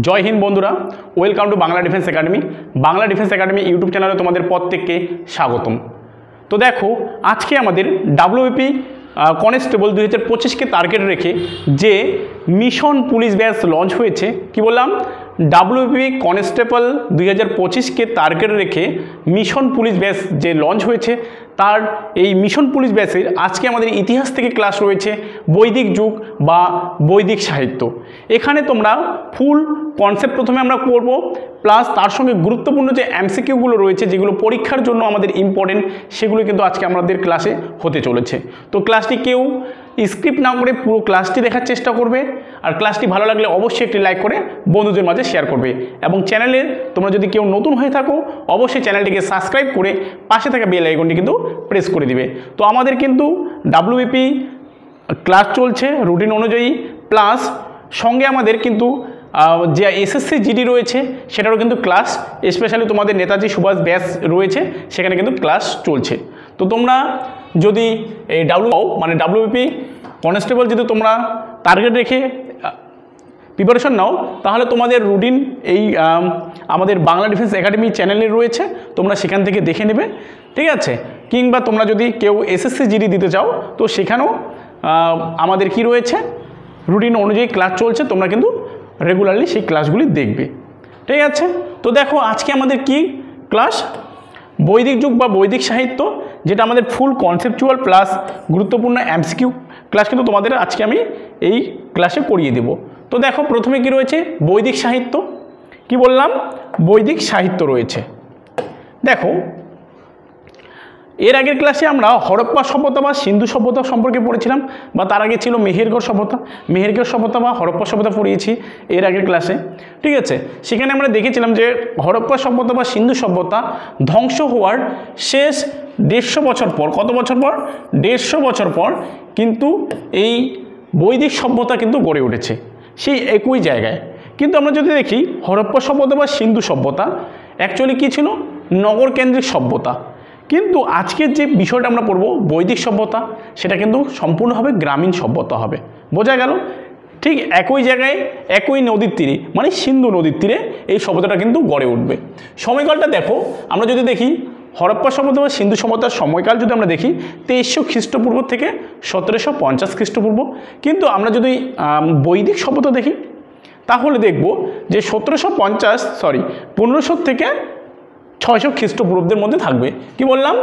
জয় হিন্দ বন্ধুরা, welcome to Bangla defence academy. Bangla defence academy YouTube চ্যানেলে তোমাদের প্রত্যেককে স্বাগতম। তো দেখো, আজকে আমাদের ডাব্লিউবিপি কনস্টেবল 2025কে টার্গেট রেখে যে মিশন পুলিশ ব্যাচ লঞ্চ হয়েছে, কি বললাম, ডাব্লিউবিপি কনস্টেবল 2025কে টার্গেট রেখে মিশন পুলিশ ব্যাচ যে লঞ্চ হয়েছে, তার এই মিশন পুলিশ ব্যাচের আজকে আমাদের ইতিহাস থেকে ক্লাস রয়েছে বৈদিক যুগ বা বৈদিক সাহিত্য। এখানে তোমরা ফুল কনসেপ্ট প্রথমে আমরা করব, প্লাস তার সঙ্গে গুরুত্বপূর্ণ যে এমসিকিউগুলো রয়েছে যেগুলো পরীক্ষার জন্য আমাদের ইম্পর্টেন্ট, সেগুলো কিন্তু আজকে আমাদের ক্লাসে হতে চলেছে। তো ক্লাসটি কেউ স্ক্রিপ্ট না করে পুরো ক্লাসটি দেখার চেষ্টা করবে, আর ক্লাসটি ভালো লাগলে অবশ্যই একটি লাইক করে বন্ধুদের মাঝে শেয়ার করবে, এবং চ্যানেলে তোমরা যদি কেউ নতুন হয়ে থাকো অবশ্যই চ্যানেলটিকে সাবস্ক্রাইব করে পাশে থাকা বেল আইকনটি কিন্তু প্রেস করে দিবে। তো আমাদের কিন্তু ডাব্লিউবিপি ক্লাস চলছে রুটিন অনুযায়ী, প্লাস সঙ্গে আমাদের কিন্তু যে এসএসসি জিডি রয়েছে সেটারও কিন্তু ক্লাস, স্পেশালি তোমাদের নেতাজি সুভাষ ব্যাচ রয়েছে, সেখানে কিন্তু ক্লাস চলছে। তো তোমরা যদি এই ডাব্লিউবিপি কনস্টেবল যদি তোমরা টার্গেট রেখে প্রিপারেশন নাও, তাহলে তোমাদের রুটিন এই আমাদের বাংলা ডিফেন্স একাডেমি চ্যানেলে রয়েছে, তোমরা সেখান থেকে দেখে নেবে, ঠিক আছে। কিংবা তোমরা যদি কেউ এসএসসি জিডি দিতে চাও, তো সেখানেও আমাদের কি রয়েছে, রুটিন অনুযায়ী ক্লাস চলছে, তোমরা কিন্তু রেগুলারলি সেই ক্লাসগুলি দেখবে, ঠিক আছে। তো দেখো, আজকে আমাদের কি ক্লাস, বৈদিক যুগ বা বৈদিক সাহিত্য, যেটা আমাদের ফুল কনসেপচুয়াল প্লাস গুরুত্বপূর্ণ এমসিকিউ ক্লাস কিন্তু তোমাদের আজকে আমি এই ক্লাসে করিয়ে দেব। তো দেখো, প্রথমে কি রয়েছে, বৈদিক সাহিত্য। কি বললাম, বৈদিক সাহিত্য রয়েছে। দেখো, এর আগের ক্লাসে আমরা হরপ্পা সভ্যতা বা সিন্ধু সভ্যতা সম্পর্কে পড়েছিলাম, বা তার আগে ছিল মেহেরগড় সভ্যতা বা হরপ্পা সভ্যতা পড়িয়েছি এর আগের ক্লাসে, ঠিক আছে। সেখানে আমরা দেখেছিলাম যে হরপ্পা সভ্যতা বা সিন্ধু সভ্যতা ধ্বংস হওয়ার শেষ 150 বছর পর, কত বছর পর, 150 বছর পর কিন্তু এই বৈদিক সভ্যতা কিন্তু গড়ে উঠেছে সেই একই জায়গায়। কিন্তু আমরা যদি দেখি হরপ্পা সভ্যতা বা সিন্ধু সভ্যতা অ্যাকচুয়ালি কী ছিল, নগরকেন্দ্রিক সভ্যতা। কিন্তু আজকের যে বিষয়টা আমরা পড়ব বৈদিক সভ্যতা, সেটা কিন্তু সম্পূর্ণভাবে গ্রামীণ সভ্যতা হবে। বোঝা গেল? ঠিক একই জায়গায় একই নদীর তীরে, মানে সিন্ধু নদীর তীরে এই সভ্যতাটা কিন্তু গড়ে উঠবে। সময়কালটা দেখো, আমরা যদি দেখি হরপ্পা সভ্যতা বা সিন্ধু সভ্যতার সময়কাল যদি আমরা দেখি 2300 খ্রিস্টপূর্ব থেকে 1750 খ্রিস্টপূর্ব। কিন্তু আমরা যদি বৈদিক সভ্যতা দেখি, তাহলে দেখব যে 1500 থেকে 600 খ্রিস্টপূর্বাব্দের মধ্যে থাকবে। কি বললাম,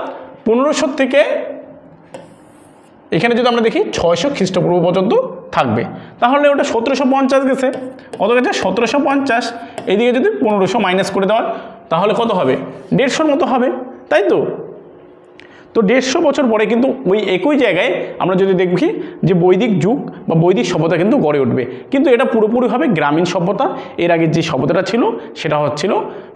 1500 থেকে এখানে যদি আমরা দেখি 600 খ্রিস্টপূর্ব পর্যন্ত থাকবে। তাহলে ওটা 1750 গেছে, কত গেছে, 1750। এদিকে যদি 1500 মাইনাস করে দেওয়ার, তাহলে কত হবে, 150 মতো হবে, তাই তো। তো 150 বছর পরে কিন্তু ওই একই জায়গায় আমরা যদি দেখি যে বৈদিক যুগ বা বৈদিক সভ্যতা কিন্তু গড়ে উঠবে। কিন্তু এটা পুরোপুরি হবে গ্রামীণ সভ্যতা। এর আগে যে সভ্যতাটা ছিল সেটা হচ্ছিল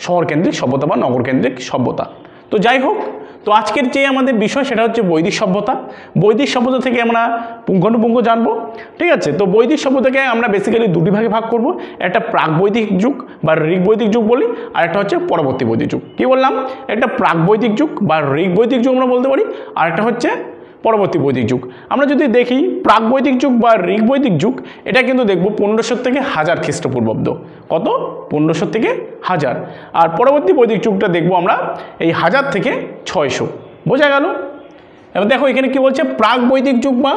শহরকেন্দ্রিক সভ্যতা বা নগরকেন্দ্রিক সভ্যতা। তো যাই হোক, তো আজকের যে আমাদের বিষয় সেটা হচ্ছে বৈদিক সভ্যতা। বৈদিক সভ্যতা থেকে আমরা পুঙ্খানুপুঙ্খ জানবো, ঠিক আছে। তো বৈদিক সভ্যতাকে আমরা বেসিক্যালি দুটি ভাগে ভাগ করব, একটা প্রাক বৈদিক যুগ বা ঋগ বৈদিক যুগ বলি, আর একটা হচ্ছে পরবর্তী বৈদিক যুগ। কি বললাম, একটা প্রাক বৈদিক যুগ বা ঋগ বৈদিক যুগ আমরা বলতে পারি, আর একটা হচ্ছে পরবর্তী বৈদিক যুগ। আমরা যদি দেখি প্রাক বৈদিক যুগ বা ঋগ বৈদিক যুগ, এটা কিন্তু দেখবো 1500 থেকে 1000 খ্রিস্টপূর্বাব্দ। কত, 1500 থেকে 1000। আর পরবর্তী বৈদিক যুগটা দেখবো আমরা এই 1000 থেকে 600। বোঝা গেল? এবার দেখো, এখানে কি বলছে, প্রাক বৈদিক যুগ বা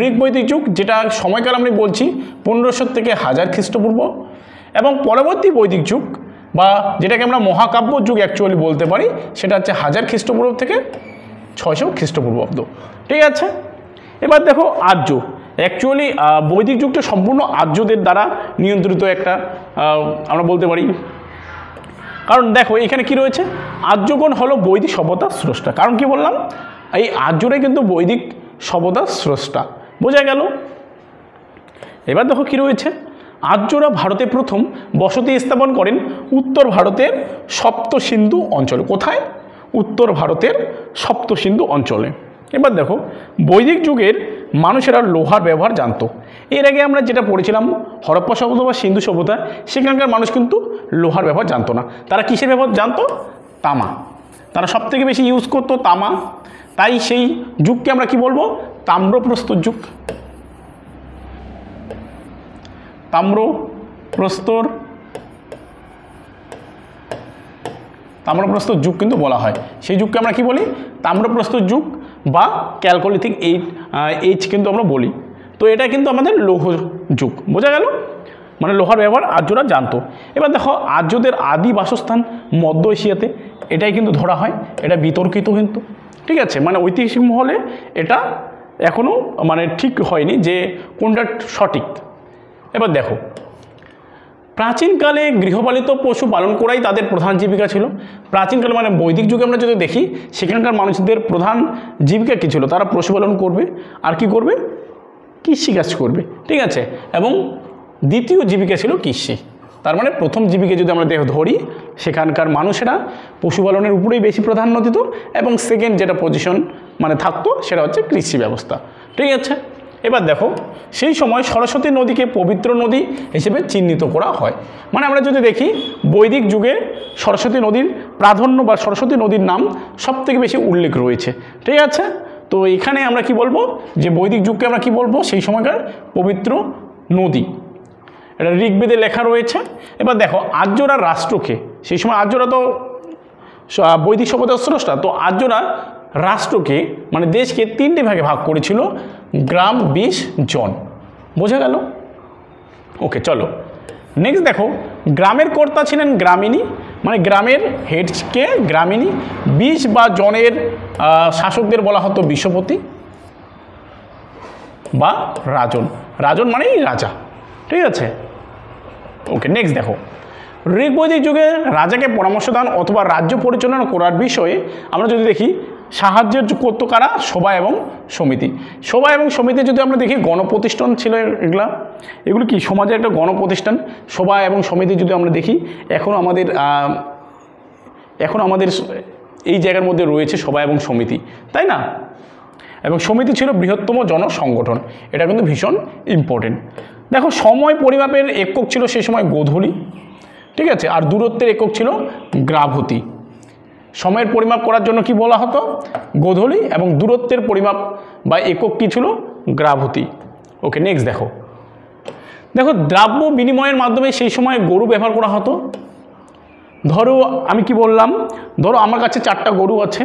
ঋগ বৈদিক যুগ, যেটা সময়কাল আমি বলছি 1500 থেকে 1000 খ্রিস্টপূর্ব, এবং পরবর্তী বৈদিক যুগ বা যেটাকে আমরা মহাকাব্য যুগ অ্যাকচুয়ালি বলতে পারি, সেটা হচ্ছে 1000 খ্রিস্টপূর্ব থেকে 600 খ্রিস্টপূর্বাব্দ, ঠিক আছে। এবার দেখো, আর্য। অ্যাকচুয়ালি বৈদিক যুগটা সম্পূর্ণ আর্যদের দ্বারা নিয়ন্ত্রিত একটা আমরা বলতে পারি। কারণ দেখো, এখানে কি রয়েছে, আর্যগণ হলো বৈদিক সভ্যতার স্রষ্টা। কারণ কি বললাম, এই আর্যরাই কিন্তু বৈদিক সভ্যতার স্রষ্টা। বোঝা গেল? এবার দেখো কি রয়েছে, আর্যরা ভারতে প্রথম বসতি স্থাপন করেন উত্তর ভারতের সপ্ত সিন্ধু অঞ্চলে। কোথায়? উত্তর ভারতের সপ্ত সিন্ধু অঞ্চলে। এবার দেখো, বৈদিক যুগের মানুষেরা লোহার ব্যবহার জানতো। এর আগে আমরা যেটা পড়েছিলাম হরপ্পা সভ্যতা বা সিন্ধু সভ্যতা, সেখানকার মানুষ কিন্তু লোহার ব্যবহার জানতো না। তারা কিসের ব্যবহার জানতো? তামা। তারা সবথেকে বেশি ইউজ করতো তামা। তাই সেই যুগকে আমরা কি বলবো, তাম্রপ্রস্তর যুগ। তাম্রপ্রস্তর তাম্রপ্রস্তর যুগ কিন্তু বলা হয়। সেই যুগকে আমরা কি বলি? তাম্রপ্রস্তর যুগ বা ক্যালকোলিথিক এজ কিন্তু আমরা বলি। তো এটা কিন্তু আমাদের লৌহ যুগ, বোঝা গেল? মানে লোহার ব্যবহার আর্যরা জানতো। এবার দেখো আর্যদের আদি বাসস্থান মধ্য এশিয়াতে, এটাই কিন্তু ধরা হয়। এটা বিতর্কিত কিন্তু, ঠিক আছে? মানে ঐতিহাসিক মহলে এটা এখনও মানে ঠিক হয়নি যে কোনটা সঠিক। এবার দেখো প্রাচীনকালে গৃহপালিত পশু পালন করাই তাদের প্রধান জীবিকা ছিল। প্রাচীনকালে মানে বৈদিক যুগে আমরা যদি দেখি, সেখানকার মানুষদের প্রধান জীবিকা কী ছিল? তারা পশুপালন করবে আর কি করবে? কৃষিকাজ করবে, ঠিক আছে? এবং দ্বিতীয় জীবিকা ছিল কৃষি। তার মানে প্রথম জীবিকা যদি আমরা ধরি, সেখানকার মানুষেরা পশুপালনের উপরেই বেশি প্রাধান্য দিত, এবং সেকেন্ড যেটা পজিশন মানে থাকতো সেটা হচ্ছে কৃষি ব্যবস্থা, ঠিক আছে? এবার দেখো সেই সময় সরস্বতী নদীকে পবিত্র নদী হিসেবে চিহ্নিত করা হয়। মানে আমরা যদি দেখি বৈদিক যুগে সরস্বতী নদীর প্রাধান্য বা সরস্বতী নদীর নাম সবথেকে বেশি উল্লেখ রয়েছে, ঠিক আছে? তো এখানে আমরা কি বলবো যে বৈদিক যুগকে আমরা কি বলবো? সেই সময়কার পবিত্র নদী, এটা ঋগ্বেদে লেখা রয়েছে। এবার দেখো আর্যরা রাষ্ট্রকে, সেই সময় আর্যরা তো বৈদিক সভ্যতার স্রষ্টা, তো আর্যরা রাষ্ট্রকে মানে দেশকে 3টে ভাগে ভাগ করেছিল, গ্রাম 20 জন, বোঝা গেল? ওকে, চলো নেক্সট দেখো গ্রামের কর্তা ছিলেন গ্রামিণী, মানে গ্রামের হেডকে গ্রামিণী। 20 বা জনের শাসকদের বলা হতো বিশ্বপতি বা রাজন। রাজন মানেই রাজা, ঠিক আছে? ওকে, নেক্সট দেখো ঋগ্বৈদিক যুগে রাজাকে পরামর্শ দান অথবা রাজ্য পরিচালনা করার বিষয়ে আমরা যদি দেখি, সাহায্যের করতো কারা? সভা এবং সমিতি। সভা এবং সমিতি যদি আমরা দেখি গণপ্রতিষ্ঠান ছিল এগুলো কি সমাজের একটা গণপ্রতিষ্ঠান। সভা এবং সমিতি যদি আমরা দেখি, এখন আমাদের এই জায়গার মধ্যে রয়েছে সভা এবং সমিতি, তাই না? এবং সমিতি ছিল বৃহত্তম জনসংগঠন, এটা কিন্তু ভীষণ ইম্পর্টেন্ট। দেখো সময় পরিমাপের একক ছিল সেই সময় গোধূলি, ঠিক আছে? আর দূরত্বের একক ছিল গ্রাভতি। সময়ের পরিমাপ করার জন্য কি বলা হতো? গোধূলি, এবং দূরত্বের পরিমাপ বা একক কী ছিল? গ্রাভতি। ওকে, নেক্সট দেখো দ্রব্য বিনিময়ের মাধ্যমে সেই সময় গরু ব্যবহার করা হতো। ধরো আমি কি বললাম, ধরো আমার কাছে 4টা গরু আছে,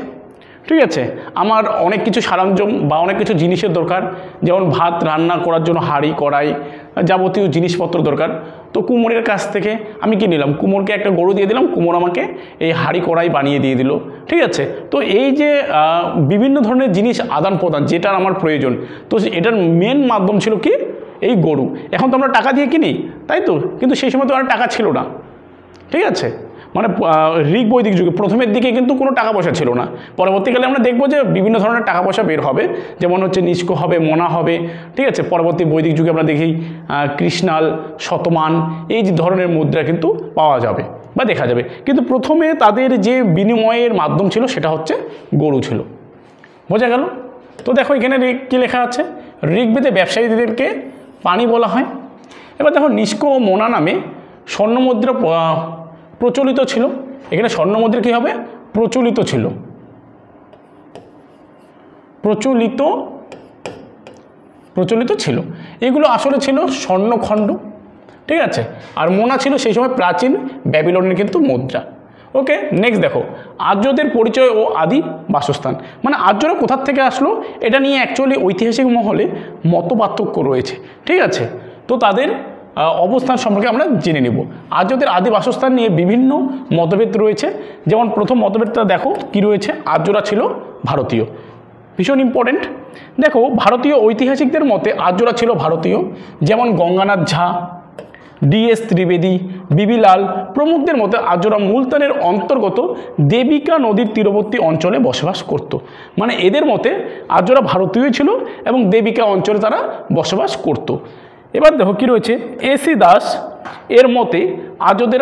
ঠিক আছে? আমার অনেক কিছু সরঞ্জাম বা অনেক কিছু জিনিসের দরকার, যেমন ভাত রান্না করার জন্য হাঁড়ি কড়াই যাবতীয় জিনিসপত্র দরকার। তো কুমোরের কাছ থেকে আমি কি নিলাম? কুমোরকে একটা গরু দিয়ে দিলাম, কুমোর আমাকে এই হাঁড়ি কড়াই বানিয়ে দিয়ে দিল, ঠিক আছে? তো এই যে বিভিন্ন ধরনের জিনিস আদান প্রদান যেটার আমার প্রয়োজন, তো এটার মেন মাধ্যম ছিল কি? এই গরু। এখন তো আমরা টাকা দিয়ে কিনি, তাই তো? কিন্তু সেই সময় তো আর টাকা ছিল না, ঠিক আছে? মানে ঋগ্বৈদিক যুগে প্রথমের দিকে কিন্তু কোনো টাকা পয়সা ছিল না। পরবর্তীকালে আমরা দেখব যে বিভিন্ন ধরনের টাকা পয়সা বের হবে, যেমন হচ্ছে নিষ্ক হবে, মনা হবে, ঠিক আছে? পরবর্তী বৈদিক যুগে আমরা দেখি কৃষ্ণাল, শতমান এই যে ধরনের মুদ্রা কিন্তু পাওয়া যাবে বা দেখা যাবে। কিন্তু প্রথমে তাদের যে বিনিময়ের মাধ্যম ছিল সেটা হচ্ছে গরু ছিল, বোঝা গেল? তো দেখো এখানে কী লেখা আছে? ঋগ্বেদে ব্যবসায়ীদেরকে পানি বলা হয়। এবার দেখো নিষ্ক ও মোনা নামে স্বর্ণমুদ্রা প্রচলিত ছিল। এখানে স্বর্ণমুদ্রা কী হবে? প্রচলিত ছিল, প্রচলিত ছিল। এগুলো আসলে ছিল স্বর্ণখণ্ড, ঠিক আছে? আর মোনা ছিল সেই সময় প্রাচীন ব্যাবিলনের কিন্তু মুদ্রা। ওকে, নেক্সট দেখো আর্যদের পরিচয় ও আদি বাসস্থান। মানে আর্যরা কোথা থেকে আসলো এটা নিয়ে অ্যাকচুয়ালি ঐতিহাসিক মহলে মতপার্থক্য রয়েছে, ঠিক আছে? তো তাদের অবস্থান সম্পর্কে আমরা জেনে নেব। আর্যদের আদি বাসস্থান নিয়ে বিভিন্ন মতভেদ রয়েছে। যেমন প্রথম মতভেদটা দেখো কি রয়েছে? আর্যরা ছিল ভারতীয়, ভীষণ ইম্পর্টেন্ট। দেখো ভারতীয় ঐতিহাসিকদের মতে আর্যরা ছিল ভারতীয়, যেমন গঙ্গানাথ ঝা, ডিএস ত্রিবেদী, বিবি লাল প্রমুখদের মতে আর্যরা মুলতানের অন্তর্গত দেবিকা নদীর তীরবর্তী অঞ্চলে বসবাস করত। মানে এদের মতে আর্যরা ভারতীয় ছিল এবং দেবিকা অঞ্চলে তারা বসবাস করত। এবার দেখো কী রয়েছে? এসি দাস এর মতে আর্যদের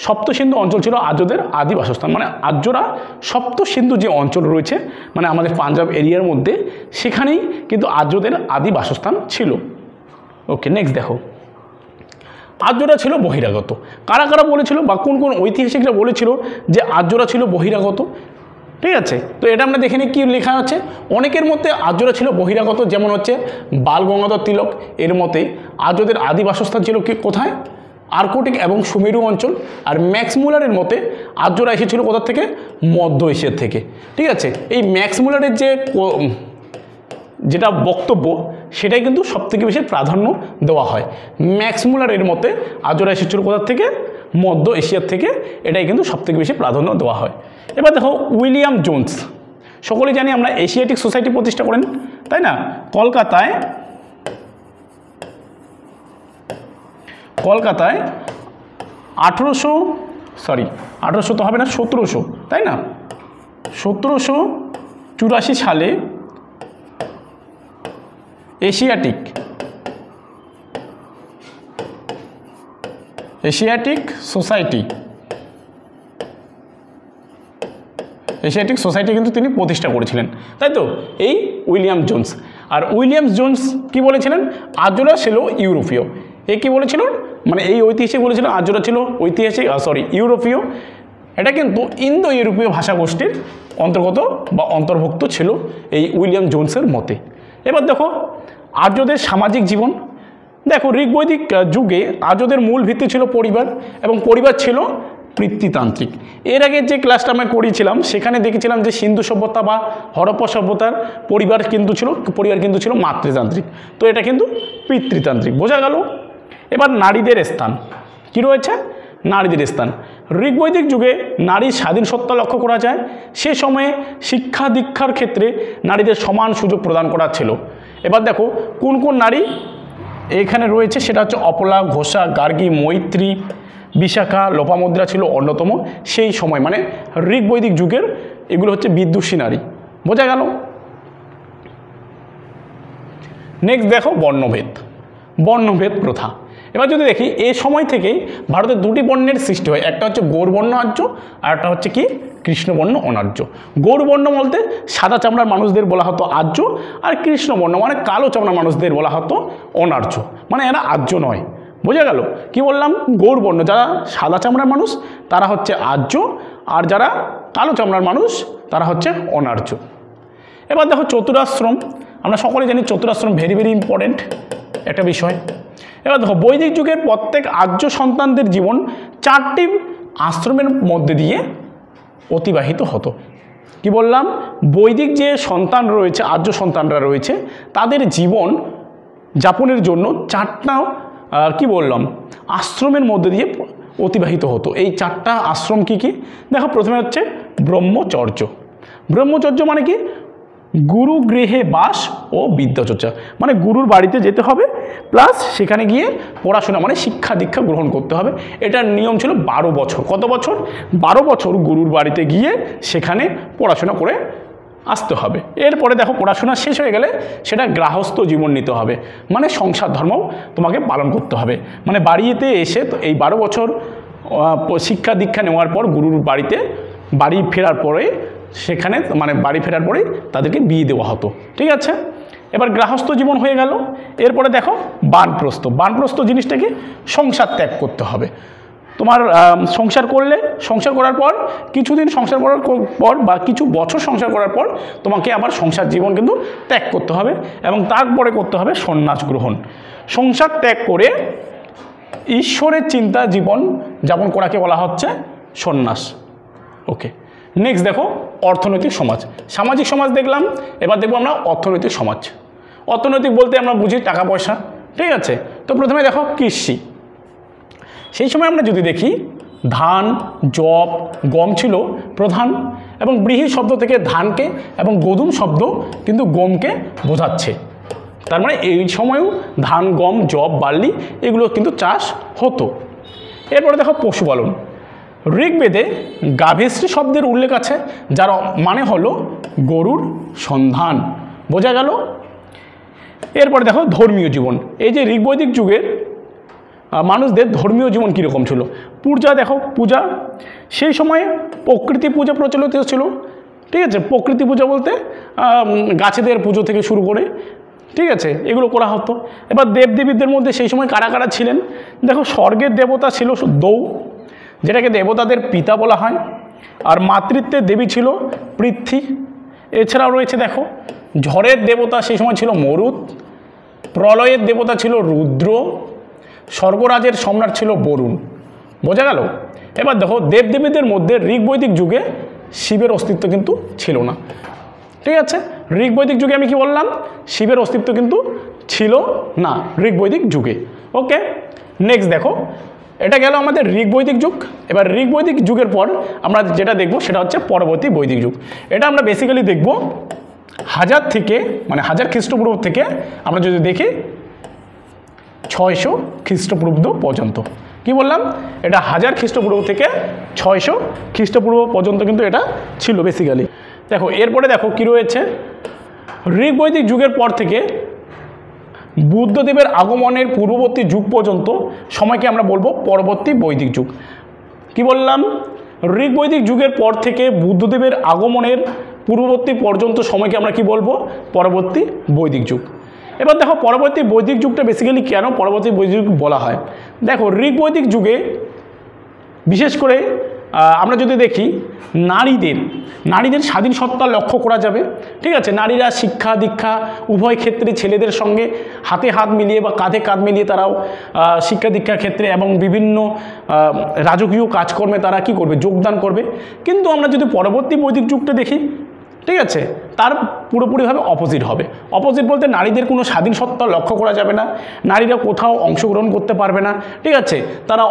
সপ্ত সিন্ধু অঞ্চল ছিল আর্যদের আদি বাসস্থান। মানে আর্যরা সপ্ত সিন্ধু যে অঞ্চল রয়েছে মানে আমাদের পাঞ্জাব এরিয়ার মধ্যে, সেখানেই কিন্তু আর্যদের আদি বাসস্থান ছিল। ওকে, নেক্সট দেখো আর্যরা ছিল বহিরাগত। কারা কারা বলেছিল বা কোন কোন ঐতিহাসিকরা বলেছিল যে আর্যরা ছিল বহিরাগত? ঠিক আছে, তো এটা আমরা দেখে নিই কী লেখা আছে। অনেকের মধ্যে আর্যরা ছিল বহিরাগত, যেমন হচ্ছে বাল গঙ্গাধর তিলক এর মতে আর্যদের আদি বাসস্থান ছিল কি কোথায়? আর্কটিক এবং সুমেরু অঞ্চল। আর ম্যাক্স মুলারের মতে আর্যরা এসেছিল কোথা থেকে? মধ্য এশিয়ার থেকে। ঠিক আছে, এই ম্যাক্স মুলারের যেটা বক্তব্য সেটাই কিন্তু সবথেকে বেশি প্রাধান্য দেওয়া হয়। ম্যাক্স মুলারের মতে আর্যরা এসেছিল কোথা থেকে? মধ্য এশিয়ার থেকে, এটাই কিন্তু সবথেকে বেশি প্রাধান্য দেওয়া হয়। এবার দেখো উইলিয়াম জোন্স, সকলেই জানি আমরা এশিয়াটিক সোসাইটি প্রতিষ্ঠা করেন, তাই না? কলকাতায় 1800 তো হবে না, 1700, তাই না? 1784 সালে এশিয়াটিক সোসাইটি কিন্তু তিনি প্রতিষ্ঠা করেছিলেন, তাই তো, এই উইলিয়াম জোন্স। আর উইলিয়াম জোন্স কি বলেছিলেন? আর্যরা ছিল ইউরোপীয়। এ কি বলেছিল? মানে এই ঐতিহাসিক বলেছিল আর্যরা ছিল ইউরোপীয়। এটা কিন্তু ইন্দো ইউরোপীয় ভাষাগোষ্ঠীর অন্তর্গত বা অন্তর্ভুক্ত ছিল এই উইলিয়াম জোন্সের মতে। এবার দেখো আর্যদের সামাজিক জীবন। দেখো ঋগ্বৈদিক যুগে আর্যদের মূল ভিত্তি ছিল পরিবার, এবং পরিবার ছিল পিতৃতান্ত্রিক। এর আগে যে ক্লাসটা আমরা করিয়েছিলাম সেখানে দেখেছিলাম যে সিন্ধু সভ্যতা বা হরপ্পা সভ্যতার পরিবার কিন্তু ছিল মাতৃতান্ত্রিক, তো এটা কিন্তু পিতৃতান্ত্রিক। বোঝা গেল? এবার নারীদের স্থান কি রয়েছে? নারীদের স্থান ঋগ্বৈদিক যুগে নারীর স্বাধীন সত্তা লক্ষ্য করা যায়। সে সময়ে শিক্ষা দীক্ষার ক্ষেত্রে নারীদের সমান সুযোগ প্রদান করা ছিল। এবার দেখো কোন কোন নারী এখানে রয়েছে, সেটা হচ্ছে অপলা, ঘোষা, গার্গী, মৈত্রী, বিশাখা, লোপামুদ্রা ছিল অন্যতম সেই সময়, মানে ঋগ্বৈদিক যুগের এগুলো হচ্ছে বিদুষী নারী। বোঝা গেল? নেক্সট দেখো বর্ণভেদ প্রথা। এবার যদি দেখি এই সময় থেকেই ভারতের দুটি বর্ণের সৃষ্টি হয়, একটা হচ্ছে গৌরবর্ণ আর্য আর একটা হচ্ছে কি কৃষ্ণবর্ণ অনার্য। গৌরবর্ণ বলতে সাদা চামড়ার মানুষদের বলা হতো আর্য, আর কৃষ্ণবর্ণ মানে কালো চামড়ার মানুষদের বলা হতো অনার্য, মানে এরা আর্য নয়। বোঝা গেল? কি বললাম? গৌরবর্ণ যারা সাদা চামড়ার মানুষ তারা হচ্ছে আর্য, আর যারা কালো চামড়ার মানুষ তারা হচ্ছে অনার্য। এবার দেখো চতুরাশ্রম। আমরা সকলে জানি চতুরাশ্রম ভেরি ভেরি ইম্পর্টেন্ট একটা বিষয়। এবার দেখো বৈদিক যুগের প্রত্যেক আর্য সন্তানদের জীবন 4টি আশ্রমের মধ্যে দিয়ে অতিবাহিত হতো। কি বললাম? বৈদিক যে সন্তান রয়েছে, আর্য সন্তানরা রয়েছে, তাদের জীবন যাপনের জন্য 4টা কি বললাম আশ্রমের মধ্যে দিয়ে অতিবাহিত হতো। এই 4টা আশ্রম কি কি? দেখো প্রথমে হচ্ছে ব্রহ্মচর্য। ব্রহ্মচর্য মানে কি? গুরু গৃহে বাস ও বিদ্যাচর্চা, মানে গুরুর বাড়িতে যেতে হবে প্লাস সেখানে গিয়ে পড়াশোনা মানে শিক্ষা দীক্ষা গ্রহণ করতে হবে। এটার নিয়ম ছিল 12 বছর। কত বছর? 12 বছর গুরুর বাড়িতে গিয়ে সেখানে পড়াশোনা করে আসতে হবে। এরপরে দেখো পড়াশোনা শেষ হয়ে গেলে সেটা গৃহস্থ জীবন নিতে হবে, মানে সংসার ধর্ম তোমাকে পালন করতে হবে। মানে বাড়িতে এসে এই 12 বছর শিক্ষা দীক্ষা নেওয়ার পর গুরুর বাড়ি ফেরার পরে সেখানে মানে বাড়ি ফেরার পরেই তাদেরকে বিয়ে দেওয়া হতো। ঠিক আছে, এবার গৃহস্থ জীবন হয়ে গেল। এরপরে দেখো বানপ্রস্থ। বানপ্রস্থ জিনিসটা কি? সংসার ত্যাগ করতে হবে। তোমার সংসার করার পর কিছুদিন সংসার করার পর বা কিছু বছর সংসার করার পর তোমাকে আবার সংসার জীবন কিন্তু ত্যাগ করতে হবে, এবং তারপরে করতে হবে সন্ন্যাস গ্রহণ। সংসার ত্যাগ করে ঈশ্বরের চিন্তা জীবন যাপন করাকে বলা হচ্ছে সন্ন্যাস। ওকে, নেক্সট দেখো অর্থনৈতিক সমাজ। সামাজিক সমাজ দেখলাম, এবার দেখবো আমরা অর্থনৈতিক সমাজ। অর্থনৈতিক বলতে আমরা বুঝি টাকা পয়সা। ঠিক আছে, তো প্রথমে দেখো কৃষি। সেই সময় আমরা যদি দেখি ধান, যব, গম ছিল প্রধান, এবং ব্রীহি শব্দ থেকে ধানকে এবং গোধূম শব্দ কিন্তু গমকে বোঝাচ্ছে। তার মানে এই সময়েও ধান, গম, যব, বার্লি এগুলো কিন্তু চাষ হতো। এরপরে দেখো পশুপালন। ঋগ্বেদে গাভীশ্রী শব্দের উল্লেখ আছে, যার মানে হলো গরুর সন্ধান। বোঝা গেল? এরপরে দেখো ধর্মীয় জীবন। এই যে ঋগ্বৈদিক যুগের মানুষদের ধর্মীয় জীবন কীরকম ছিল। পূজা দেখো, পূজা সেই সময়ে প্রকৃতি পূজা প্রচলিত ছিল। ঠিক আছে, প্রকৃতি পূজা বলতে গাছেদের পুজো থেকে শুরু করে, ঠিক আছে, এগুলো করা হতো। এবার দেবদেবীদের মধ্যে সেই সময় কারা কারা ছিলেন দেখো। স্বর্গের দেবতা ছিল দৌ, যেটাকে দেবতাদের পিতা বলা হয়, আর মাতৃত্বের দেবী ছিল পৃথ্বী। এছাড়াও রয়েছে দেখো ঝড়ের দেবতা সেই সময় ছিল মরুত, প্রলয়ের দেবতা ছিল রুদ্র, স্বর্গরাজের সম্রাট ছিল বরুণ। বোঝা গেল? এবার দেখো দেবদেবীদের মধ্যে ঋগ্বৈদিক যুগে শিবের অস্তিত্ব কিন্তু ছিল না। ঠিক আছে, ঋগ্বৈদিক যুগে আমি কি বললাম, শিবের অস্তিত্ব কিন্তু ছিল না ঋগ্বৈদিক যুগে। ওকে, নেক্সট দেখো, এটা গেল আমাদের ঋগ্বৈদিক যুগ। এবার ঋগ্বৈদিক যুগের পর আমরা যেটা দেখব সেটা হচ্ছে পরবর্তী বৈদিক যুগ। এটা আমরা বেসিক্যালি দেখব 1000 থেকে মানে 1000 খ্রিস্টপূর্ব থেকে আমরা যদি দেখি 600 খ্রিস্টপূর্ব পর্যন্ত। কি বললাম, এটা 1000 খ্রিস্টপূর্ব থেকে 600 খ্রিস্টপূর্ব পর্যন্ত কিন্তু এটা ছিল বেসিক্যালি। দেখো এরপরে দেখো কি রয়েছে, ঋগ্বৈদিক যুগের পর থেকে বুদ্ধদেবের আগমনের পূর্ববর্তী যুগ পর্যন্ত সময়কে আমরা বলবো পরবর্তী বৈদিক যুগ। কি বললাম, ঋগ্বৈদিক যুগের পর থেকে বুদ্ধদেবের আগমনের পূর্ববর্তী পর্যন্ত সময়কে আমরা কি বলবো, পরবর্তী বৈদিক যুগ। এবার দেখো পরবর্তী বৈদিক যুগটা বেসিক্যালি কেন পরবর্তী বৈদিক যুগ বলা হয়। দেখো ঋগ্বৈদিক যুগে বিশেষ করে আমরা যদি দেখি নারীদের স্বাধীন সত্তা লক্ষ্য করা যাবে। ঠিক আছে, নারীরা শিক্ষা দীক্ষা উভয় ক্ষেত্রে ছেলেদের সঙ্গে হাতে হাত মিলিয়ে বা কাঁধে কাঁধ মিলিয়ে তারাও শিক্ষা দীক্ষার ক্ষেত্রে এবং বিভিন্ন রাজকীয় কাজকর্মে তারা কি করবে, যোগদান করবে। কিন্তু আমরা যদি পরবর্তী বৈদিক যুগটা দেখি, ঠিক আছে, তার পুরোপুরিভাবে অপোজিট হবে। অপোজিট বলতে নারীদের কোনো স্বাধীন সত্তা লক্ষ্য করা যাবে না, নারীরা কোথাও অংশগ্রহণ করতে পারবে না। ঠিক আছে, তারা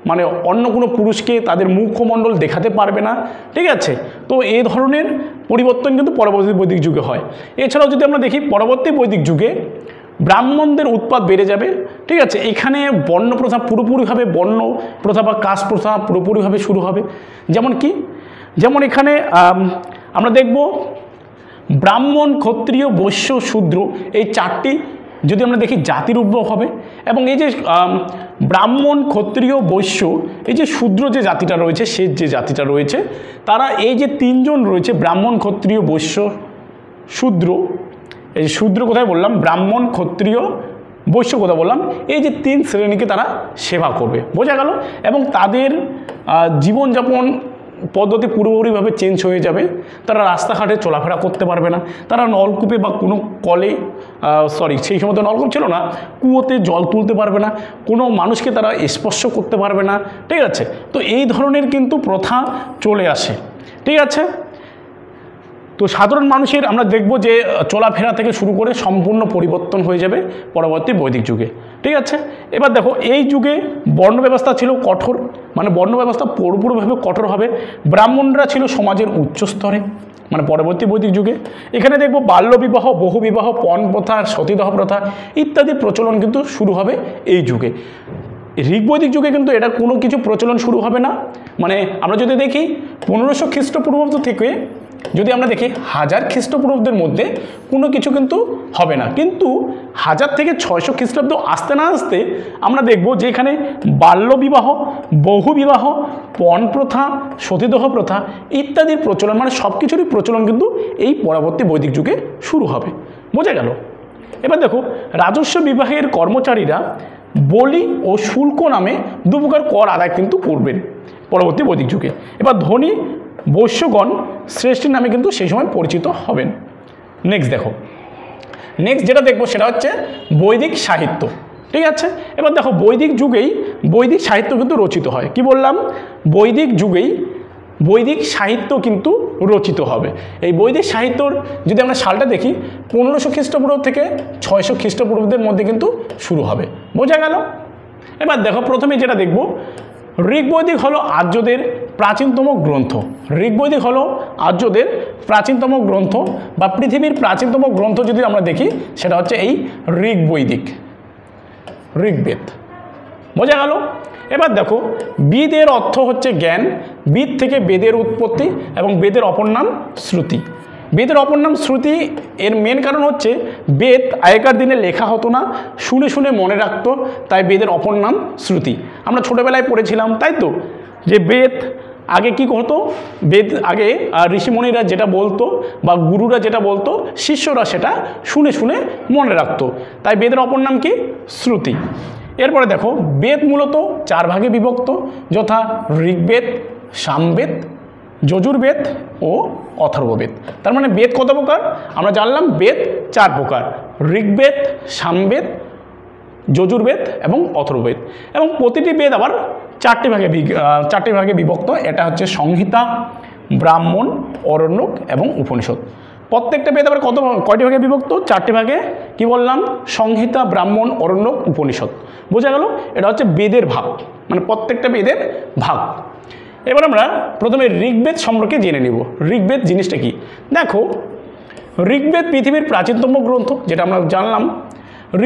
মানে অন্য কোনো পুরুষকে তাদের মুখমণ্ডল দেখাতে পারবে না। ঠিক আছে, তো এই ধরনের পরিবর্তন কিন্তু পরবর্তী বৈদিক যুগে হয়। এছাড়াও যদি আমরা দেখি পরবর্তী বৈদিক যুগে ব্রাহ্মণদের উৎপাত বেড়ে যাবে। ঠিক আছে, এখানে বর্ণ প্রথা পুরোপুরিভাবে বর্ণ প্রথা বা কাস্ট প্রথা পুরোপুরিভাবে শুরু হবে। যেমন এখানে আমরা দেখব ব্রাহ্মণ ক্ষত্রিয় বৈশ্য শূদ্র এই 4টি যদি আমরা দেখি জাতির উদ্ভব হবে। এবং এই যে ব্রাহ্মণ ক্ষত্রিয় বৈশ্য এই যে শূদ্র যে জাতিটা রয়েছে, সে যে জাতিটা রয়েছে, তারা এই যে 3 জন রয়েছে ব্রাহ্মণ ক্ষত্রিয় বৈশ্য শূদ্র, এই শূদ্র কোথায় বললাম, ব্রাহ্মণ ক্ষত্রিয় বৈশ্য কথা বললাম, এই যে 3 শ্রেণীকে তারা সেবা করবে। বোঝা গেল? এবং তাদের জীবনযাপন পদ্ধতি পুরোপুরিভাবে চেঞ্জ হয়ে যাবে। তারা রাস্তাঘাটে চলাফেরা করতে পারবে না, তারা নলকূপে বা কোনো কলে সেই সময় তো নলকূপ ছিল না, কুয়োতে জল তুলতে পারবে না, কোনো মানুষকে তারা স্পর্শ করতে পারবে না। ঠিক আছে, তো এই ধরনের কিন্তু প্রথা চলে আসে। ঠিক আছে, তো সাধারণ মানুষের আমরা দেখব যে চলাফেরা থেকে শুরু করে সম্পূর্ণ পরিবর্তন হয়ে যাবে পরবর্তী বৈদিক যুগে। ঠিক আছে, এবার দেখো এই যুগে বর্ণ ব্যবস্থা ছিল কঠোর, মানে বর্ণ ব্যবস্থা পুরোপুরিভাবে কঠোর হবে। ব্রাহ্মণরা ছিল সমাজের উচ্চ স্তরে, মানে পরবর্তী বৈদিক যুগে। এখানে দেখব বাল্যবিবাহ, বহুবিবাহ, পণ প্রথা, সতীদাহ প্রথা ইত্যাদি প্রচলন কিন্তু শুরু হবে এই যুগে। ঋগ্বৈদিক যুগে কিন্তু এটার কোনো কিছু প্রচলন শুরু হবে না। মানে আমরা যদি দেখি 1500 খ্রিস্টপূর্বাব্দ থেকে যদি আমরা দেখি 1000 খ্রিস্টপূর্বাব্দের মধ্যে কোনো কিছু কিন্তু হবে না। কিন্তু 1000 থেকে 600 খ্রিস্টাব্দ আসতে না আসতে আমরা দেখব যে এখানে বাল্যবিবাহ, বহুবিবাহ, পণ প্রথা, সতীদাহ প্রথা ইত্যাদির প্রচলন, মানে সব কিছুরই প্রচলন কিন্তু এই পরবর্তী বৈদিক যুগে শুরু হবে। বোঝা গেল? এবার দেখো রাজস্ব বিভাগের কর্মচারীরা বলি ও শুল্ক নামে 2 প্রকার কর আদায় কিন্তু করবেন পরবর্তী বৈদিক যুগে। এবার ধনী বৈশ্যগণ শ্রেষ্ঠীর নামে কিন্তু সেই সময় পরিচিত হবেন। নেক্সট যেটা দেখবো সেটা হচ্ছে বৈদিক সাহিত্য। ঠিক আছে, এবার দেখো বৈদিক যুগেই বৈদিক সাহিত্য কিন্তু রচিত হয়। কি বললাম, বৈদিক যুগেই বৈদিক সাহিত্য কিন্তু রচিত হবে। এই বৈদিক সাহিত্যর যদি আমরা সালটা দেখি 1500 খ্রিস্টপূর্ব থেকে 600 খ্রিস্টপূর্বাব্দের মধ্যে কিন্তু শুরু হবে। বোঝা গেল? এবার দেখো প্রথমে যেটা দেখব, ঋগ্বৈদিক হলো আর্যদের প্রাচীনতম গ্রন্থ। ঋগ্বৈদিক হলো আর্যদের প্রাচীনতম গ্রন্থ বা পৃথিবীর প্রাচীনতম গ্রন্থ যদি আমরা দেখি সেটা হচ্ছে এই ঋগ্বেদ। বোঝা গেল? এবার দেখো বেদের অর্থ হচ্ছে জ্ঞান, বেদ থেকে বেদের উৎপত্তি এবং বেদের অপর নাম শ্রুতি। বেদের অপর নাম শ্রুতি, এর মেন কারণ হচ্ছে বেদ আগেকার দিনে লেখা হতো না, শুনে শুনে মনে রাখতো, তাই বেদের অপর নাম শ্রুতি। আমরা ছোটোবেলায় পড়েছিলাম তাই তো, যে বেদ আগে কি হতো, বেদ আগে ঋষিমণিরা যেটা বলতো বা গুরুরা যেটা বলতো শিষ্যরা সেটা শুনে শুনে মনে রাখতো, তাই বেদের অপর নাম কি, শ্রুতি। এরপরে দেখো বেদ মূলত 4 ভাগে বিভক্ত, যথা ঋগ্বেদ, সামবেদ, যজুর্বেদ ও অথর্ববেদ। তার মানে বেদ কত প্রকার আমরা জানলাম, বেদ 4 প্রকার, ঋগ্বেদ, সামবেদ, যজুর্বেদ এবং অথর্ববেদ, এবং প্রতিটি বেদ আবার চারটি ভাগে বিভক্ত। এটা হচ্ছে সংহিতা, ব্রাহ্মণ, অরণ্যক এবং উপনিষদ। প্রত্যেকটা বেদ আবার কয়টি ভাগে বিভক্ত? চারটি ভাগে। কি বললাম? সংহিতা, ব্রাহ্মণ, অরণ্যক, উপনিষদ। বোঝা গেল? এটা হচ্ছে বেদের ভাগ, মানে প্রত্যেকটা বেদের ভাগ। এবার আমরা প্রথমে ঋগ্বেদ সম্পর্কে জেনে নিব। ঋগ্বেদ জিনিসটা কি? দেখো, ঋগ্বেদ পৃথিবীর প্রাচীনতম গ্রন্থ, যেটা আমরা জানলাম।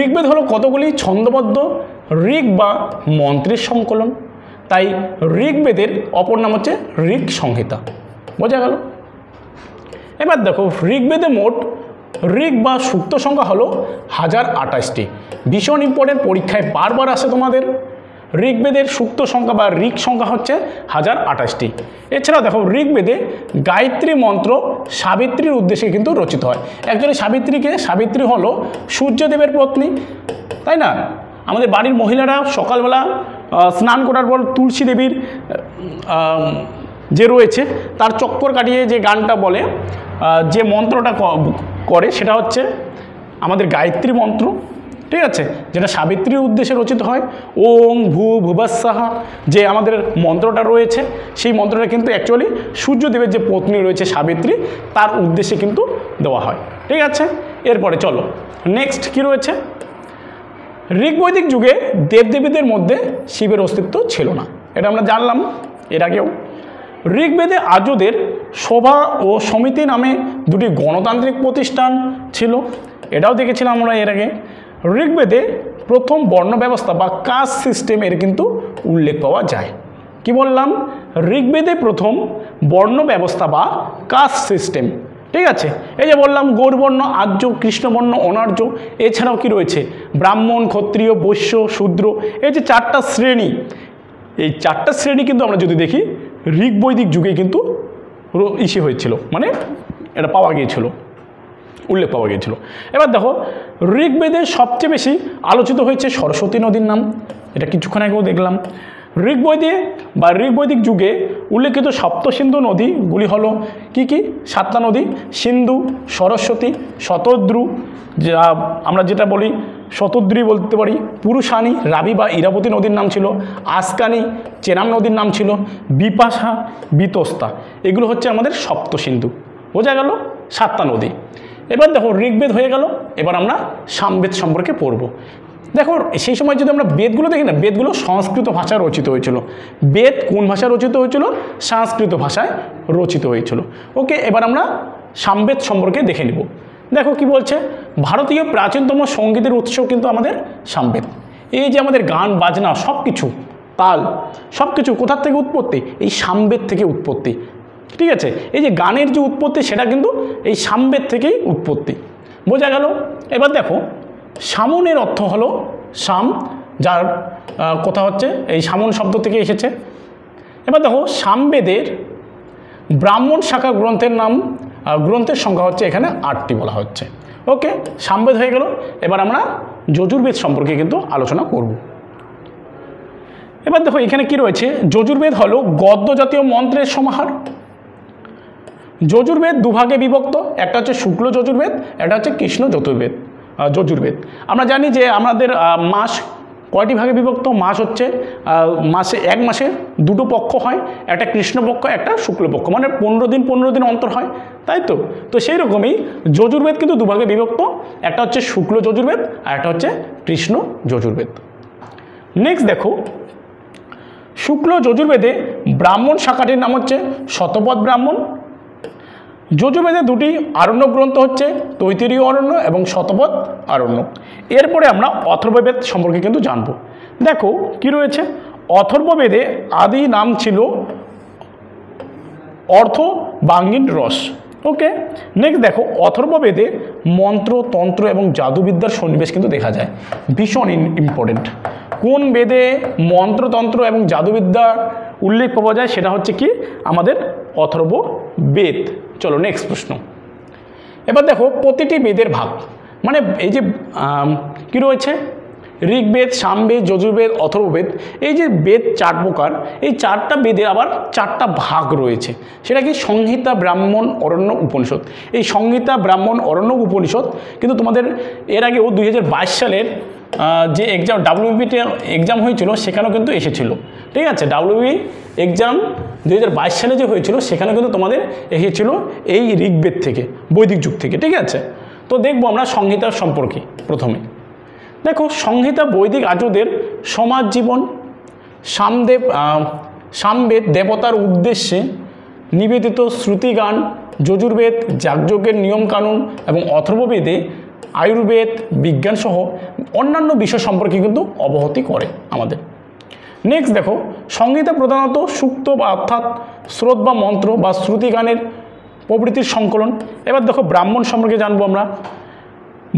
ঋগ্বেদ হলো কতগুলি ছন্দবদ্ধ ঋগ বা মন্ত্রের সংকলন, তাই ঋগ্বেদের অপর নাম হচ্ছে ঋগ সংহিতা। বোঝা গেল? এবার দেখো, ঋগ্বেদে মোট ঋগ বা সূক্ত সংখ্যা হলো 1028টি। ভীষণ ইম্পর্টেন্ট, পরীক্ষায় বারবার আসে তোমাদের। ঋগ্বেদের সূক্ত সংখ্যা বা ঋগ সংখ্যা হচ্ছে 1028টি। এছাড়া দেখো, ঋগ্বেদে গায়ত্রী মন্ত্র সাবিত্রীর উদ্দেশ্যে কিন্তু রচিত হয়। অ্যাকচুয়ালি সাবিত্রী হলো সূর্যদেবের পত্নী, তাই না? আমাদের বাড়ির মহিলারা সকালবেলা স্নান করার পর তুলসী দেবীর যে রয়েছে তার চক্কর কাটিয়ে যে গানটা বলে, যে মন্ত্রটা করে, সেটা হচ্ছে আমাদের গায়ত্রী মন্ত্র। ঠিক আছে? যেটা সাবিত্রীর উদ্দেশ্যে রচিত হয়। ওং ভুবস্বাহ যে আমাদের মন্ত্রটা রয়েছে, সেই মন্ত্রটা কিন্তু অ্যাকচুয়ালি সূর্যদেবের যে পত্নী রয়েছে সাবিত্রী, তার উদ্দেশ্যে কিন্তু দেওয়া হয়। ঠিক আছে? এরপরে চলো নেক্সট কি রয়েছে। ঋগ্বৈদিক যুগে দেবদেবীদের মধ্যে শিবের অস্তিত্ব ছিল না, এটা আমরা জানলাম এর আগেও। ঋগ্বেদে আর্যদের সভা ও সমিতি নামে দুটি গণতান্ত্রিক প্রতিষ্ঠান ছিল, এটাও দেখেছিলাম আমরা এর আগে। ঋগ্বেদে প্রথম বর্ণ ব্যবস্থা বা কাস্ট সিস্টেম এর কিন্তু উল্লেখ পাওয়া যায়। কি বললাম? ঋগ্বেদে প্রথম বর্ণ ব্যবস্থা বা কাস্ট সিস্টেম। ঠিক আছে? এই যে বললাম গৌরবর্ণ, আর্য, কৃষ্ণবর্ণ, অনার্য, এছাড়াও কি রয়েছে ব্রাহ্মণ, ক্ষত্রিয়, বৈশ্য, শূদ্র, এই যে চারটা শ্রেণী, এই চারটা শ্রেণী কিন্তু আমরা যদি দেখি ঋগ্বৈদিক যুগে কিন্তু হয়েছিল, মানে এটা পাওয়া গিয়েছিল, উল্লেখ পাওয়া গিয়েছিল। এবার দেখো, ঋগ্বেদে সবচেয়ে বেশি আলোচিত হয়েছে সরস্বতী নদীর নাম, এটা কিছুক্ষণ আগেও দেখলাম। ঋগ্বৈদিক যুগে উল্লেখিত সপ্তসিন্ধু নদীগুলি হলো কি কি? 7টা নদী: সিন্ধু, সরস্বতী, শতদ্রু, যা আমরা যেটা বলি শতদ্রী বলতে পারি, পুরুষানী, রাবি বা ইরাবতী নদীর নাম ছিল, আসকানি, চেনাব নদীর নাম ছিল, বিপাশা, বিতস্তা, এগুলো হচ্ছে আমাদের সপ্তসিন্ধু। বোঝা গেল? 7টা নদী। এবার দেখো, ঋগ্বেদ হয়ে গেল, এবার আমরা সামবেদ সম্পর্কে পড়ব। দেখো, সেই সময় যদি আমরা বেদগুলো দেখি না, বেদগুলো সংস্কৃত ভাষায় রচিত হয়েছিল। বেদ কোন ভাষায় রচিত হয়েছিল? সংস্কৃত ভাষায় রচিত হয়েছিল। ওকে, এবার আমরা সামবেদ সম্পর্কে দেখে নিব। দেখো কি বলছে, ভারতীয় প্রাচীনতম সঙ্গীতের উৎস কিন্তু আমাদের সামবেদ। এই যে আমাদের গান বাজনা সব কিছু, তাল সব কিছু কোথার থেকে উৎপত্তি? এই সামবেদ থেকে উৎপত্তি। ঠিক আছে? এই যে গানের যে উৎপত্তি, সেটা কিন্তু এই সামবেদ থেকেই উৎপত্তি। বোঝা গেল? এবার দেখো, সামনের অর্থ হলো সাম, যার কথা হচ্ছে এই সামন শব্দ থেকে এসেছে। এবার দেখো, সামবেদের ব্রাহ্মণ শাখা গ্রন্থের সংখ্যা হচ্ছে এখানে 8টি বলা হচ্ছে। ওকে, সামবেদ হয়ে গেল। এবার আমরা যজুর্বেদ সম্পর্কে কিন্তু আলোচনা করব। এবার দেখো, এখানে কি রয়েছে, যজুর্বেদ হলো গদ্য জাতীয় মন্ত্রের সমাহার। যজুর্বেদ দুভাগে বিভক্ত, একটা হচ্ছে শুক্ল যজুর্বেদ, একটা হচ্ছে কৃষ্ণ যজুর্বেদ। আমরা জানি যে আমাদের মাস কয়টি ভাগে বিভক্ত? মাস হচ্ছে এক মাসে 2টো পক্ষ হয়, একটা কৃষ্ণপক্ষ, একটা শুক্লপক্ষ, মানে 15 দিন অন্তর হয়, তাই তো? তো সেই রকমই যজুর্বেদ কিন্তু দুভাগে বিভক্ত, একটা হচ্ছে শুক্ল যজুর্বেদ আর একটা হচ্ছে কৃষ্ণ যজুর্বেদ। নেক্সট দেখো, শুক্ল যজুর্বেদে ব্রাহ্মণ শাখাটির নাম হচ্ছে শতপথ ব্রাহ্মণ। যজুর্বেদে 2টি আরণ্য গ্রন্থ হচ্ছে তৈত্তিরীয় অরণ্য এবং শতপথ আরণ্য। এরপরে আমরা অথর্ববেদ সম্পর্কে কিন্তু জানব। দেখো কি রয়েছে, অথর্ববেদে আদি নাম ছিল অর্থবাঙ্গিন রস। ওকে, নেক্সট দেখো, অথর্ববেদে মন্ত্র, তন্ত্র এবং জাদুবিদ্যার সন্নিবেশ কিন্তু দেখা যায়। ভীষণ ইম্পর্টেন্ট। কোন বেদে মন্ত্রতন্ত্র এবং জাদুবিদ্যার উল্লেখ পাওয়া যায়? সেটা হচ্ছে কি? আমাদের অথর্ববেদ। চলো নেক্সট প্রশ্ন। এবার দেখো, প্রতিটি বেদের ভাগ, মানে এই যে কি রয়েছে, ঋগ্বেদ, সামবেদ, যজুর্বেদ, অথর্ববেদ, এই যে বেদ 4 প্রকার, এই 4টা বেদের আবার 4টা ভাগ রয়েছে। সেটা কি? সংহিতা, ব্রাহ্মণ, অরণ্যক, উপনিষদ। এই সংহিতা, ব্রাহ্মণ, অরণ্যক, উপনিষদ কিন্তু তোমাদের এর আগেও 2022 সালের যে এক্সাম ডাব্লিউবিপিতে এক্সাম হয়েছিল সেখানেও কিন্তু এসেছিল, ঠিক আছে। ডাব্লিউবি এক্সাম 2022 সালে যে হয়েছিল সেখানে কিন্তু তোমাদের এসেছিল এই ঋগ্বেদ থেকে, বৈদিক যুগ থেকে, ঠিক আছে। তো দেখবো আমরা সংহিতা সম্পর্কে। প্রথমে দেখো সংহিতা বৈদিক আর্যদের সমাজ জীবন, সামবেদ দেবতার উদ্দেশ্যে নিবেদিত শ্রুতিগান, যজুর্বেদ যাগযজ্ঞের নিয়মকানুন এবং অথর্ববেদে আয়ুর্বেদ বিজ্ঞানসহ অন্যান্য বিষয় সম্পর্কে কিন্তু অবহিত করে আমাদের। নেক্সট দেখো সংহিতা প্রধানত সূক্ত বা অর্থাৎ স্রোত বা মন্ত্র বা শ্রুতিগানের প্রভৃতির সংকলন। এবার দেখো ব্রাহ্মণ সম্পর্কে জানবো আমরা।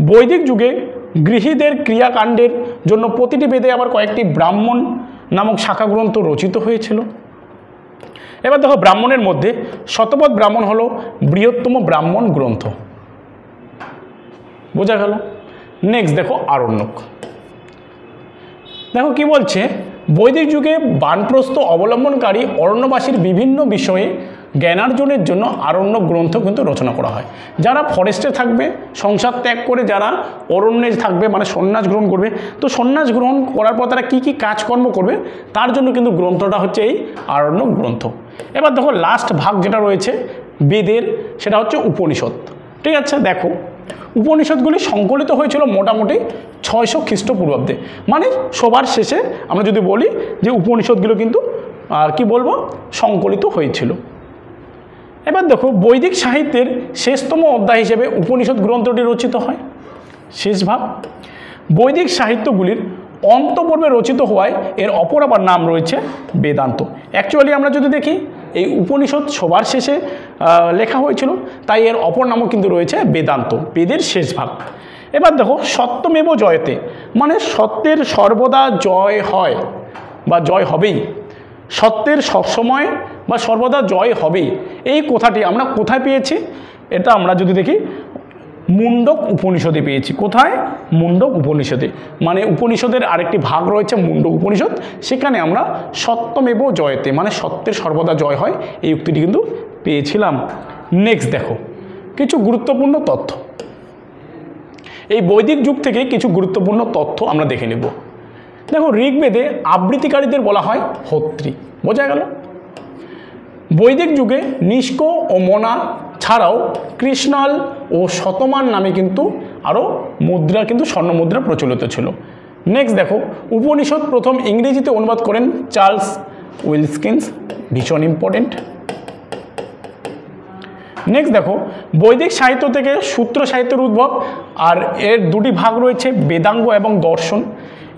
বৈদিক যুগে গৃহীদের ক্রিয়াকাণ্ডের জন্য প্রতিটি বেদে আবার কয়েকটি ব্রাহ্মণ নামক শাখা গ্রন্থ রচিত হয়েছিল। এবার দেখো ব্রাহ্মণের মধ্যে শতপথ ব্রাহ্মণ হলো বৃহত্তম ব্রাহ্মণ গ্রন্থ, বোঝা গেল। নেক্সট দেখো আরণ্যক। দেখো কি বলছে, বৈদিক যুগে বানপ্রস্থ অবলম্বনকারী অরণ্যবাসীর বিভিন্ন বিষয়ে জ্ঞানার্জনের জন্য আরণ্যক গ্রন্থ কিন্তু রচনা করা হয়। যারা ফরেস্টে থাকবে, সংসার ত্যাগ করে যারা অরণ্যে থাকবে, মানে সন্ন্যাস গ্রহণ করবে, তো সন্ন্যাস গ্রহণ করার পর তারা কী কী কাজকর্ম করবে তার জন্য কিন্তু গ্রন্থটা হচ্ছে এই আরণ্যক গ্রন্থ। এবার দেখো লাস্ট ভাগ যেটা রয়েছে বেদের, সেটা হচ্ছে উপনিষদ, ঠিক আছে। দেখো উপনিষদগুলি সংকলিত হয়েছিল মোটামুটি 600 খ্রিস্টপূর্বাব্দে, মানে সবার শেষে আমরা যদি বলি যে উপনিষদগুলো কিন্তু কি বলবো সংকলিত হয়েছিল। এবার দেখো বৈদিক সাহিত্যের শেষতম অধ্যায় হিসেবে উপনিষদ গ্রন্থটি রচিত হয়। শেষ ভাগ বৈদিক সাহিত্যগুলির অন্তপর্বে রচিত হওয়ায় এর অপর আবার নাম রয়েছে বেদান্ত। অ্যাকচুয়ালি আমরা যদি দেখি এই উপনিষদ সবার শেষে লেখা হয়েছিল, তাই এর অপর নামও কিন্তু রয়েছে বেদান্ত, বেদের শেষ ভাগ। এবার দেখো সত্যমেব জয়তে, মানে সত্যের সর্বদা জয় হয় বা জয় হবেই, সত্যের সবসময় বা সর্বদা জয় হবেই, এই কথাটি আমরা কোথায় পেয়েছি? এটা আমরা যদি দেখি মুন্ডক উপনিষদে পেয়েছি। কোথায়? মুন্ডক উপনিষদে, মানে উপনিষদের আরেকটি ভাগ রয়েছে মুন্ডক উপনিষদ, সেখানে আমরা সত্যমেব জয়তে, মানে সত্যের সর্বদা জয় হয়, এই উক্তিটি কিন্তু পেয়েছিলাম। নেক্সট দেখো কিছু গুরুত্বপূর্ণ তথ্য, এই বৈদিক যুগ থেকে কিছু গুরুত্বপূর্ণ তথ্য আমরা দেখে নেব। দেখো ঋগ্বেদে আবৃত্তিকারীদের বলা হয় হোত্রী, বোঝা গেল। বৈদিক যুগে নিষ্ক ও মনা ছাড়াও কৃষ্ণাল ও শতমান নামে কিন্তু আরও মুদ্রা, কিন্তু স্বর্ণ মুদ্রা প্রচলিত ছিল। নেক্সট দেখো উপনিষদ প্রথম ইংরেজিতে অনুবাদ করেন চার্লস উইলকিন্স, ভীষণ ইম্পর্টেন্ট। নেক্সট দেখো বৈদিক সাহিত্য থেকে সূত্র সাহিত্যের উদ্ভব, আর এর দুটি ভাগ রয়েছে বেদাঙ্গ এবং দর্শন।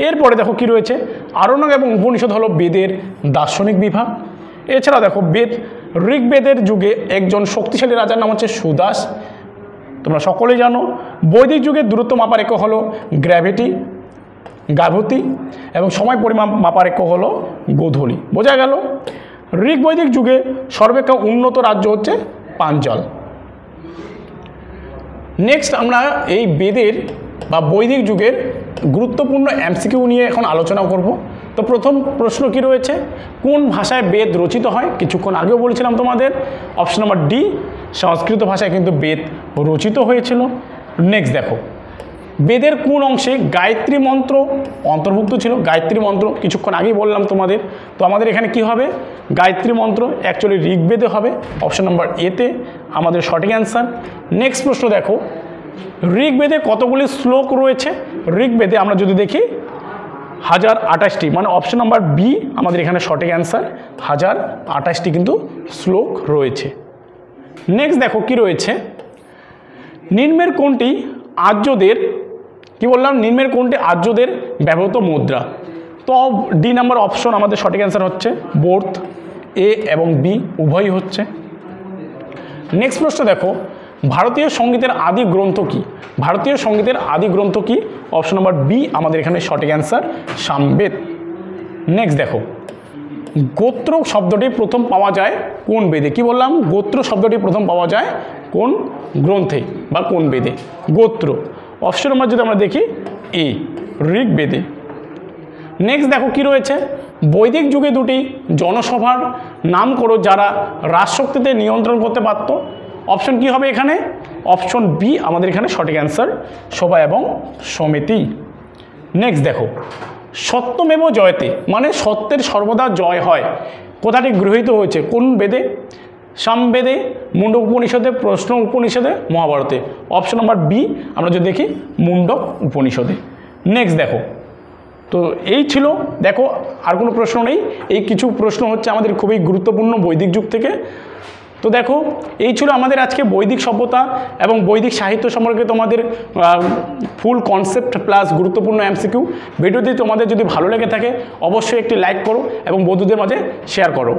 এরপরে দেখো কি রয়েছে, আরণ্যক এবং উপনিষদ হলো বেদের দার্শনিক বিভাগ। এছাড়া দেখো ঋগ্বেদের যুগে একজন শক্তিশালী রাজার নাম হচ্ছে সুদাস, তোমরা সকলেই জানো। বৈদিক যুগের দূরত্ব মাপার একক হলো গাভূতি এবং সময় পরিমাপ মাপার একক হলো গোধূলি, বোঝা গেল। ঋগ্বৈদিক যুগে সর্বাপেক্ষা উন্নত রাজ্য হচ্ছে পাঞ্চাল। নেক্সট আমরা এই বেদের বা বৈদিক যুগের গুরুত্বপূর্ণ এমসিকিউ নিয়ে এখন আলোচনা করব। তো প্রথম প্রশ্ন কি রয়েছে, কোন ভাষায় বেদ রচিত হয়? কিছুক্ষণ আগেও বলেছিলাম তোমাদের, অপশন নাম্বার ডি, সংস্কৃত ভাষায় কিন্তু বেদ রচিত হয়েছিল। নেক্সট দেখো বেদের কোন অংশে গায়ত্রী মন্ত্র অন্তর্ভুক্ত ছিল? গায়ত্রী মন্ত্র কিছুক্ষণ আগেই বললাম তোমাদের, তো আমাদের এখানে কি হবে? গায়ত্রী মন্ত্র অ্যাকচুয়ালি ঋগ্বেদে হবে, অপশন নাম্বার এতে আমাদের সঠিক অ্যান্সার। নেক্সট প্রশ্ন দেখো ঋগ্বেদে কতগুলি শ্লোক রয়েছে? ঋগ্বেদে আমরা যদি দেখি 1028টি, মানে অপশন নাম্বার বি আমাদের এখানে সঠিক অ্যান্সার, 1028টি কিন্তু শ্লোক রয়েছে। নেক্সট দেখো কি রয়েছে, নিম্নের কোনটি আর্যদের, কি বললাম, নিম্নের কোনটি আর্যদের ব্যবহৃত মুদ্রা? তো ডি নাম্বার অপশন আমাদের সঠিক অ্যান্সার হচ্ছে, বোথ এ এবং বি উভয়ই হচ্ছে। নেক্সট প্রশ্ন দেখো ভারতীয় সঙ্গীতের আদি গ্রন্থ কি? ভারতীয় সঙ্গীতের আদি গ্রন্থ কি? অপশন নাম্বার বি আমাদের এখানে সঠিক অ্যান্সার, সামবেদ। নেক্সট দেখো গোত্র শব্দটি প্রথম পাওয়া যায় কোন বেদে? কি বললাম, গোত্র শব্দটি প্রথম পাওয়া যায় কোন গ্রন্থে বা কোন বেদে? গোত্র অপশন নাম্বার যদি আমরা দেখি এ, ঋগ্বেদে। নেক্সট দেখো কি রয়েছে, বৈদিক যুগে দুটি জনসভার নাম করো যারা রাজশক্তিতে নিয়ন্ত্রণ করতে পারত। অপশন কি হবে এখানে? অপশন বি আমাদের এখানে সঠিক অ্যান্সার, সভা এবং সমিতি। নেক্সট দেখো, সত্যমেব জয়তে মানে সত্যের সর্বদা জয় হয়, কথাটি গৃহীত হয়েছে কোন বেদে? সামবেদে, মুন্ডক উপনিষদে, প্রশ্ন উপনিষদে, মহাভারতে। অপশন নাম্বার বি আমরা যদি দেখি মুন্ডক উপনিষদে। নেক্সট দেখো, তো এই ছিল, দেখো আর কোনো প্রশ্ন নেই, এই কিছু প্রশ্ন হচ্ছে আমাদের খুবই গুরুত্বপূর্ণ বৈদিক যুগ থেকে। তো দেখো এই ছিল আমাদের আজকে বৈদিক সভ্যতা এবং বৈদিক সাহিত্য সম্পর্কে তোমাদের ফুল কনসেপ্ট প্লাস গুরুত্বপূর্ণ এমসিকিউ। ভিডিওটি তোমাদের যদি ভালো লেগে থাকে অবশ্যই একটি লাইক করো এবং বন্ধুদের মাঝে শেয়ার করো।